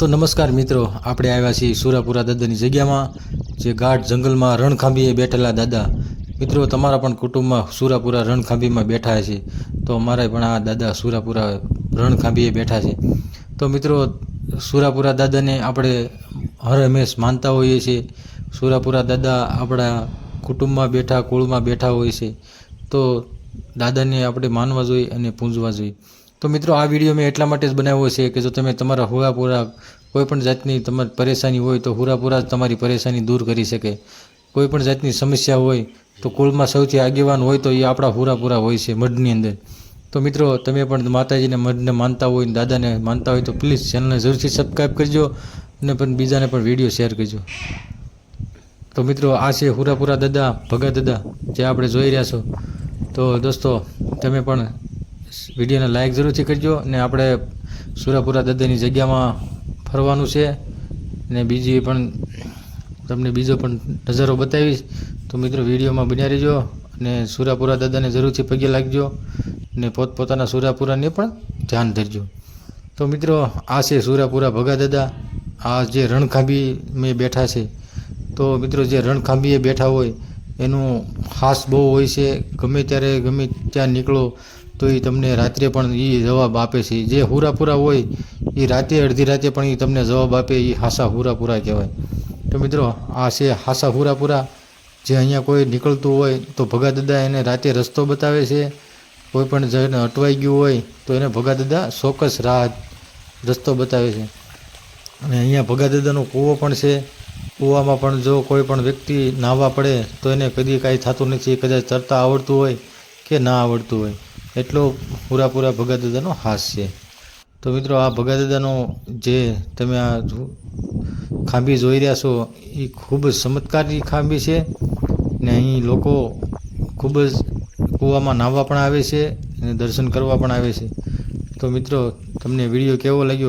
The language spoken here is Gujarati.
તો નમસ્કાર મિત્રો, આપણે આવ્યા છીએ સુરાપુરા દાદાની જગ્યામાં, જે ગાઢ જંગલમાં રણખાંભીએ બેઠેલા દાદા. મિત્રો, તમારા પણ કુટુંબમાં સુરાપુરા રણખાંભીમાં બેઠા છે, તો અમારા પણ આ દાદા સુરાપુરા રણખાંભીએ બેઠા છે. તો મિત્રો, સુરાપુરા દાદાને આપણે હર હંમેશ માનતા હોઈએ છીએ. સુરાપુરા દાદા આપણા કુટુંબમાં બેઠા, કુળમાં બેઠા હોય છે, તો દાદાને આપણે માનવા જોઈએ અને પૂજવા જોઈએ. તો મિત્રો, આ વિડીયો મેં એટલા માટે જ બનાવ્યો છે કે જો તમે તમારા હુરાપુરા કોઈ પણ જાતની તમારી પરેશાની હોય તો હુરાપુરા જ તમારી પરેશાની દૂર કરી શકે. કોઈ પણ જાતની સમસ્યા હોય તો કુળમાં સૌથી આગેવાન હોય તો એ આપણા હુરાપુરા હોય છે મઢની અંદર. તો મિત્રો, તમે પણ માતાજીને મઢને માનતા હોય, દાદાને માનતા હોય તો પ્લીઝ ચેનલને જરૂરથી સબસ્ક્રાઈબ કરજો અને પણ બીજાને પણ વિડીયો શેર કરજો. તો મિત્રો, આ છે હુરાપુરા દાદા, ભગા દાદા, જે આપણે જોઈ રહ્યા છો. તો દોસ્તો, તમે પણ વિડીયોને લાઈક જરૂરથી કરજો. અને આપણે સુરાપુરા દાદાની જગ્યામાં ફરવાનું છે અને બીજી પણ તમને બીજો પણ નજારો બતાવીશ. તો મિત્રો, વિડીયોમાં બન્યા રહેજો અને સુરાપુરા દાદાને જરૂરથી પગે લાગજો અને પોતપોતાના સુરાપુરાને પણ ધ્યાન ધરજો. તો મિત્રો, આ છે સુરાપુરા ભગા દાદા, આ જે રણખાંભી મેં બેઠા છે. તો મિત્રો, જે રણખાંભીએ બેઠા હોય એનું ખાસ બહુ હોય છે. ગમે ત્યારે ગમે ત્યાં નીકળો તો એ તમને રાત્રે પણ એ જવાબ આપે છે. જે હુરાપુરા હોય એ રાતે અડધી રાતે પણ એ તમને જવાબ આપે, એ હાસા હુરાપુરા કહેવાય. તો મિત્રો, આ છે હાસા હુરાપુરા. જે અહીંયા કોઈ નીકળતું હોય તો ભગા દાદા એને રાતે રસ્તો બતાવે છે. કોઈ પણ જઈને અટવાઈ ગયું હોય તો એને ભગા દાદા ચોક્કસ રસ્તો બતાવે છે. અને અહીંયા ભગા દાદાનો કૂવો પણ છે. કૂવામાં પણ જો કોઈ પણ વ્યક્તિ નાહવા પડે તો એને કદી કાંઈ થતું નથી, કદાચ તરતા આવડતું હોય કે ના આવડતું હોય. એટલો હુરાપુરા ભગા દાદાનો હાસ છે. તો મિત્રો, આ ભગા દાદાનો જે તમે આ ખાંભી જોઈ રહ્યા છો એ ખૂબ જ ચમત્કારી ખાંભી છે. ને અહીં લોકો ખૂબ જ કૂવામાં નાહવા પણ આવે છે અને દર્શન કરવા પણ આવે છે. તો મિત્રો, તમને વિડીયો કેવો લાગ્યો